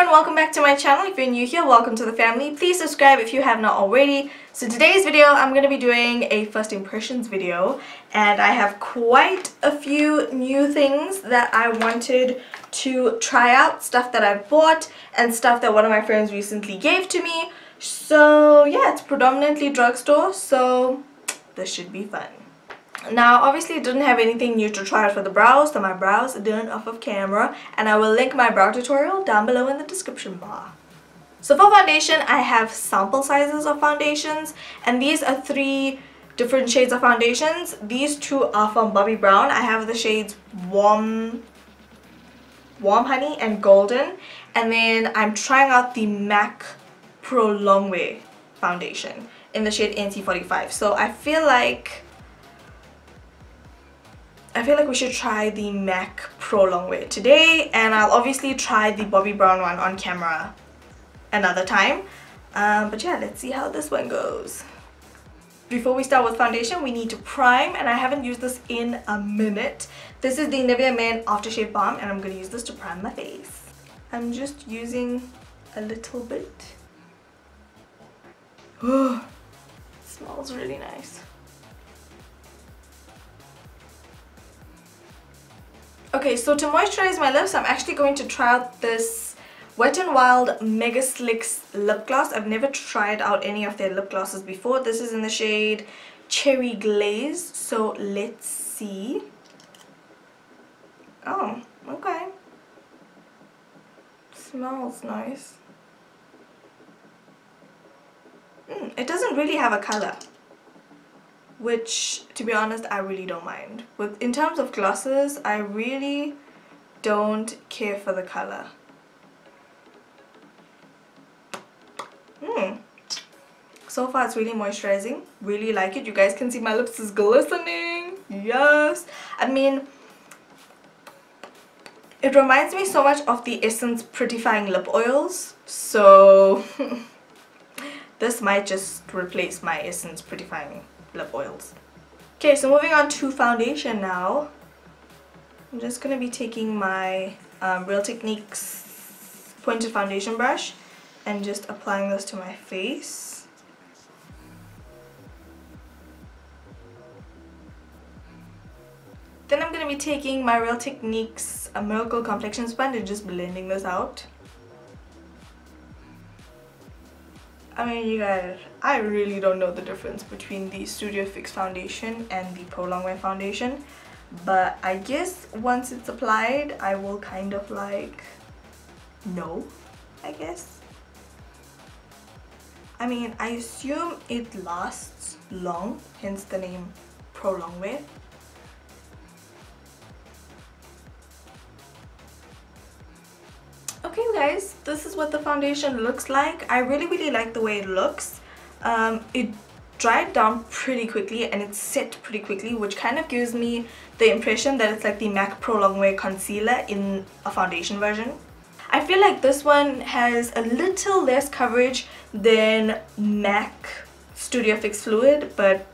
everyone, welcome back to my channel. If you're new here, welcome to the family. Please subscribe if you have not already. So today's video, I'm going to be doing a first impressions video, and I have quite a few new things that I wanted to try out, stuff that I've bought and stuff that one of my friends recently gave to me. So yeah, it's predominantly drugstore, so this should be fun. Now obviously it didn't have anything new to try out for the brows, so my brows are done off of camera, and I will link my brow tutorial down below in the description bar. So for foundation, I have sample sizes of foundations, and these are 3 different shades of foundations. These 2 are from Bobbi Brown. I have the shades warm honey and golden, and then I'm trying out the MAC Prolongwear foundation in the shade NC45. So I feel like we should try the MAC Prolongwear today, and I'll obviously try the Bobbi Brown one on camera another time. But yeah, let's see how this one goes. Before we start with foundation, we need to prime, and I haven't used this in a minute. This is the Nivea Men Aftershave Balm, and I'm going to use this to prime my face. I'm just using a little bit. Oh, it smells really nice. Okay, so to moisturize my lips, I'm actually going to try out this Wet n Wild Megaslicks lip gloss. I've never tried out any of their lip glosses before. This is in the shade Cherry Glaze, so let's see. Oh, okay. Smells nice. It doesn't really have a color, which, to be honest, I really don't mind. In terms of glosses, I really don't care for the color. So far it's really moisturizing. Really like it. You guys can see my lips is glistening. Yes. I mean, it reminds me so much of the Essence Prettifying lip oils. So this might just replace my Essence Prettifying lip oils. Okay, so moving on to foundation now. I'm just going to be taking my Real Techniques pointed foundation brush and just applying this to my face. Then I'm going to be taking my Real Techniques Miracle Complexion Sponge and just blending this out. I mean, you guys, I really don't know the difference between the Studio Fix foundation and the Prolongwear foundation, but I guess once it's applied, I will kind of like know, I guess. I mean, I assume it lasts long, hence the name Prolongwear. Okay guys, this is what the foundation looks like. I really like the way it looks. It dried down pretty quickly and it's set pretty quickly, which kind of gives me the impression that it's like the MAC Prolongwear concealer in a foundation version. I feel like this one has a little less coverage than MAC Studio Fix Fluid, but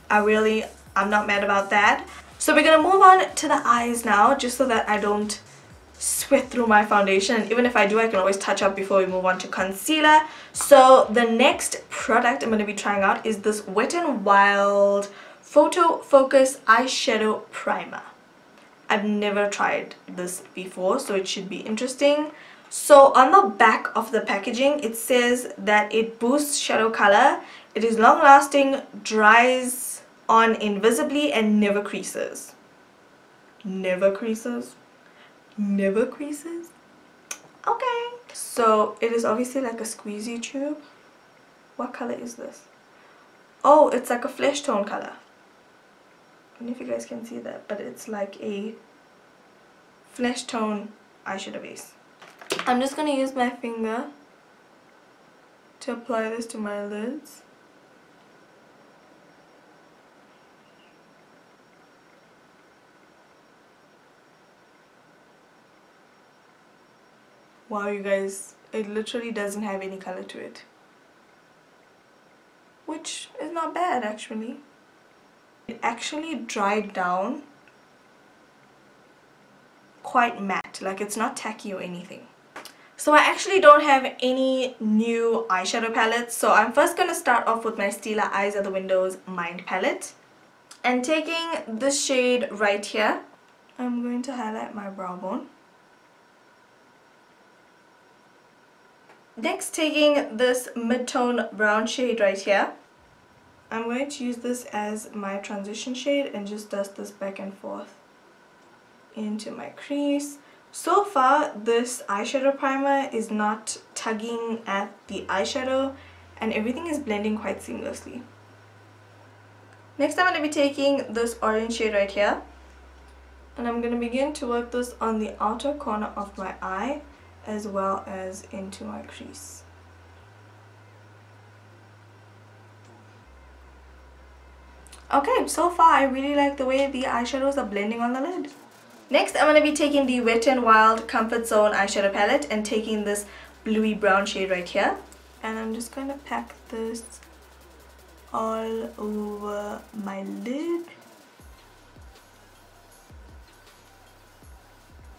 I'm not mad about that. So we're gonna move on to the eyes now, just so that I don't sweat through my foundation, and even if I do, I can always touch up before we move on to concealer. So the next product I'm going to be trying out is this Wet n Wild Photofocus eyeshadow primer. I've never tried this before, so it should be interesting. So on the back of the packaging, it says that it boosts shadow color, it is long lasting, dries on invisibly, and never creases. Never creases? Never creases? Okay. So it is obviously like a squeezy tube. What color is this? Oh, it's like a flesh tone color. I don't know if you guys can see that, but it's like a flesh tone eyeshadow base. I'm just going to use my finger to apply this to my lids. Wow, you guys, it literally doesn't have any color to it, which is not bad actually. It actually dried down quite matte, like it's not tacky or anything. So I actually don't have any new eyeshadow palettes, so I'm first going to start off with my Stila Eyes Are the Windows Mind palette. And taking this shade right here, I'm going to highlight my brow bone. Next, taking this mid-tone brown shade right here, I'm going to use this as my transition shade and just dust this back and forth into my crease. So far, this eyeshadow primer is not tugging at the eyeshadow and everything is blending quite seamlessly. Next, I'm going to be taking this orange shade right here and I'm going to begin to work this on the outer corner of my eye as well as into my crease. Okay, so far I really like the way the eyeshadows are blending on the lid. Next, I'm going to be taking the Wet n Wild Comfort Zone eyeshadow palette and taking this bluey brown shade right here. And I'm just going to pack this all over my lid.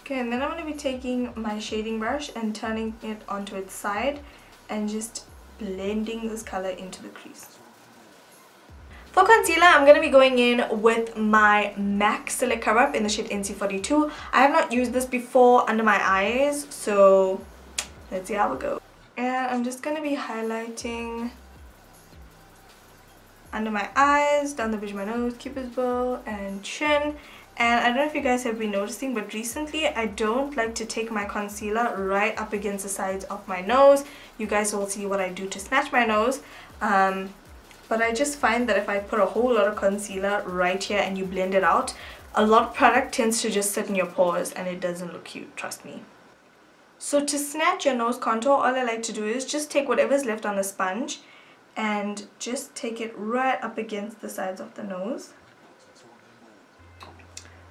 Okay, and then I'm going to be taking my shading brush and turning it onto its side and just blending this color into the crease. For concealer, I'm going to be going in with my MAC Select Cover Up in the shade NC42. I have not used this before under my eyes, so let's see how it goes. And I'm just going to be highlighting under my eyes, down the bridge of my nose, cupid's bow, and chin. And I don't know if you guys have been noticing, but recently I don't like to take my concealer right up against the sides of my nose. You guys will see what I do to snatch my nose. But I just find that if I put a whole lot of concealer right here and you blend it out, a lot of product tends to just sit in your pores and it doesn't look cute, trust me. So to snatch your nose contour, all I like to do is just take whatever's left on the sponge and just take it right up against the sides of the nose.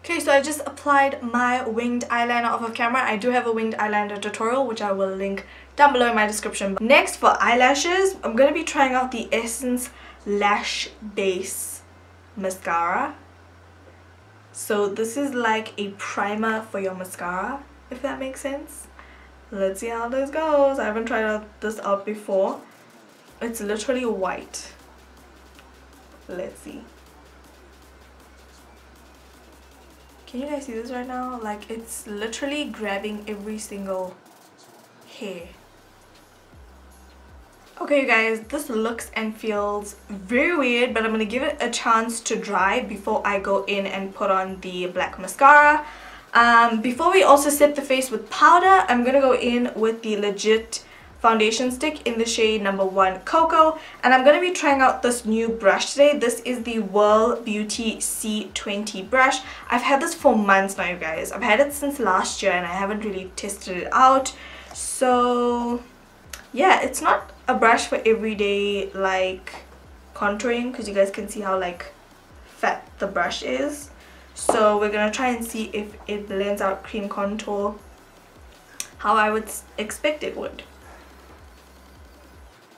Okay, so I just applied my winged eyeliner off of camera. I do have a winged eyeliner tutorial which I will link down below in my description. Next, for eyelashes, I'm going to be trying out the Essence Lash Base Mascara. So this is like a primer for your mascara, if that makes sense. Let's see how this goes. I haven't tried this out before. It's literally white. Let's see. Can you guys see this right now? Like, it's literally grabbing every single hair. Okay, you guys, this looks and feels very weird, but I'm going to give it a chance to dry before I go in and put on the black mascara. Before we also set the face with powder, I'm going to go in with the Legit foundation stick in the shade number 1 Cocoa, and I'm going to be trying out this new brush today. This is the Whirl Beauty C20 brush. I've had this for months now, you guys. I've had it since last year and I haven't really tested it out. So yeah, it's not a brush for everyday like contouring, because you guys can see how like fat the brush is. So we're gonna try and see if it blends out cream contour how I would expect it would.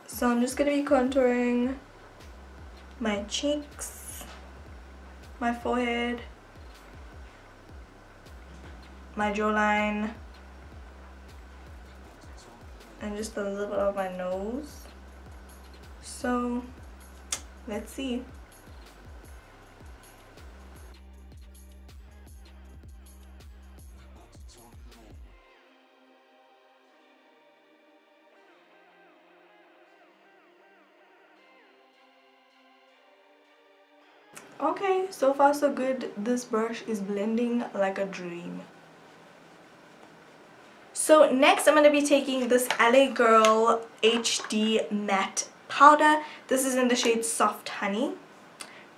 So I'm just gonna be contouring my cheeks, my forehead, my jawline, and just a little bit of my nose. So let's see. Okay, so far so good. This brush is blending like a dream. So next I'm going to be taking this LA Girl HD Matte Powder. This is in the shade Soft Honey.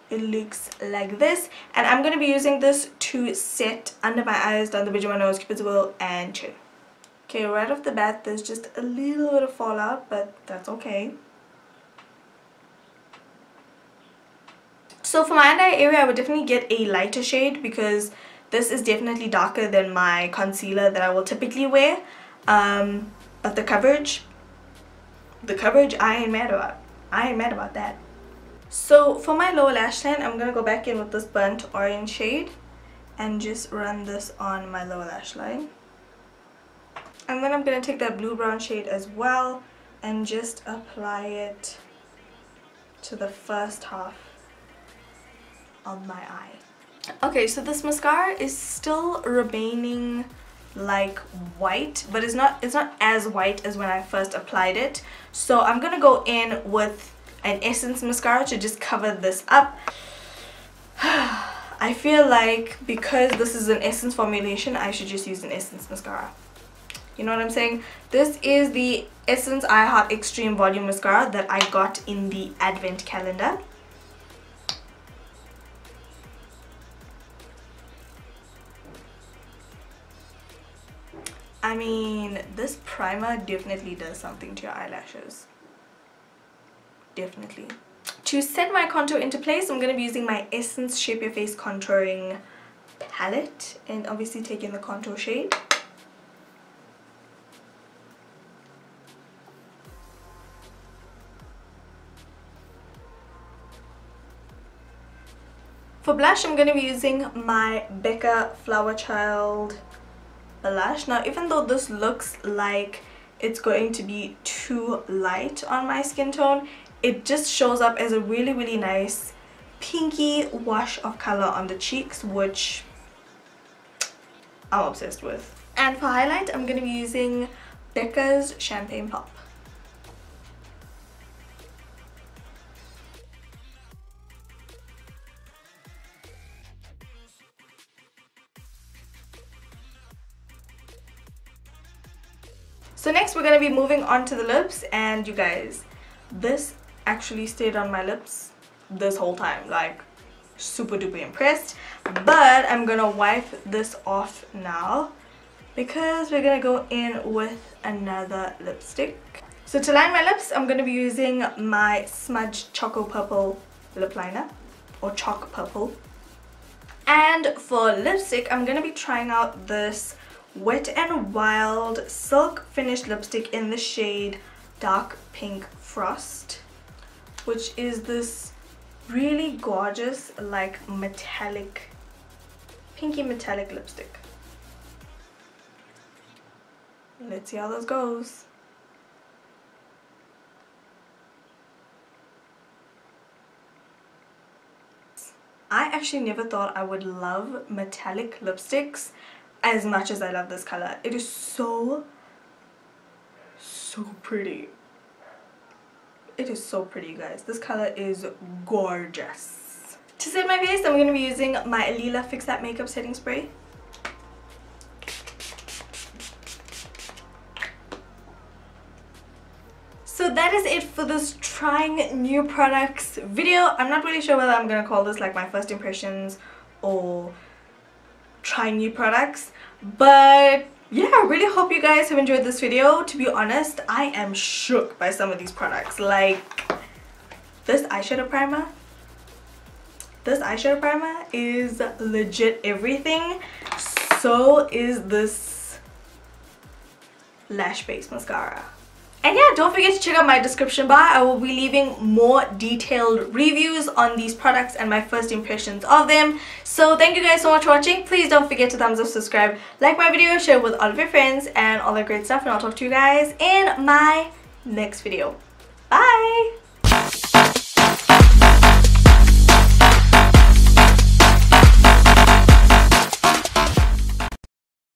It looks like this, and I'm going to be using this to set under my eyes, down the bridge of my nose, cupid's bow, and chin. Okay, right off the bat there's just a little bit of fallout, but that's okay. So for my under eye area, I would definitely get a lighter shade because this is definitely darker than my concealer that I will typically wear. But the coverage, I ain't mad about. I ain't mad about that. So for my lower lash line, I'm gonna go back in with this burnt orange shade and just run this on my lower lash line. And then I'm going to take that blue brown shade as well and just apply it to the first half of my eye. Okay, so this mascara is still remaining like white, but it's not as white as when I first applied it. So I'm gonna go in with an Essence mascara to just cover this up. I feel like because this is an Essence formulation, I should just use an Essence mascara. You know what I'm saying? This is the Essence I Heart Extreme Volume Mascara that I got in the Advent calendar. I mean, this primer definitely does something to your eyelashes. Definitely. To set my contour into place, I'm going to be using my Essence Shape Your Face Contouring palette and obviously taking the contour shade. For blush, I'm going to be using my Becca Flower Child blush. Now, even though this looks like it's going to be too light on my skin tone, it just shows up as a really nice pinky wash of color on the cheeks, which I'm obsessed with. And for highlight, I'm going to be using Becca's Champagne Pop. So next we're going to be moving on to the lips, and you guys, this actually stayed on my lips this whole time, like super duper impressed. But I'm going to wipe this off now because we're going to go in with another lipstick. So to line my lips, I'm going to be using my Smudge Choco Purple lip liner, or Chalk Purple. And for lipstick, I'm going to be trying out this Wet n Wild Silk Finish lipstick in the shade Dark Pink Frost, which is this really gorgeous, like metallic, pinky metallic lipstick. Let's see how this goes. I actually never thought I would love metallic lipsticks as much as I love this color. It is so pretty. It is so pretty, you guys. This color is gorgeous. To set my face, I'm going to be using my Alila Fix That Makeup Setting Spray. So that is it for this trying new products video. I'm not really sure whether I'm going to call this like my first impressions or trying new products, but yeah, I really hope you guys have enjoyed this video. To be honest, I am shook by some of these products. Like this eyeshadow primer is legit everything. So is this lash base mascara. And yeah, don't forget to check out my description bar. I will be leaving more detailed reviews on these products and my first impressions of them. So thank you guys so much for watching. Please don't forget to thumbs up, subscribe, like my video, share with all of your friends and all that great stuff. And I'll talk to you guys in my next video. Bye!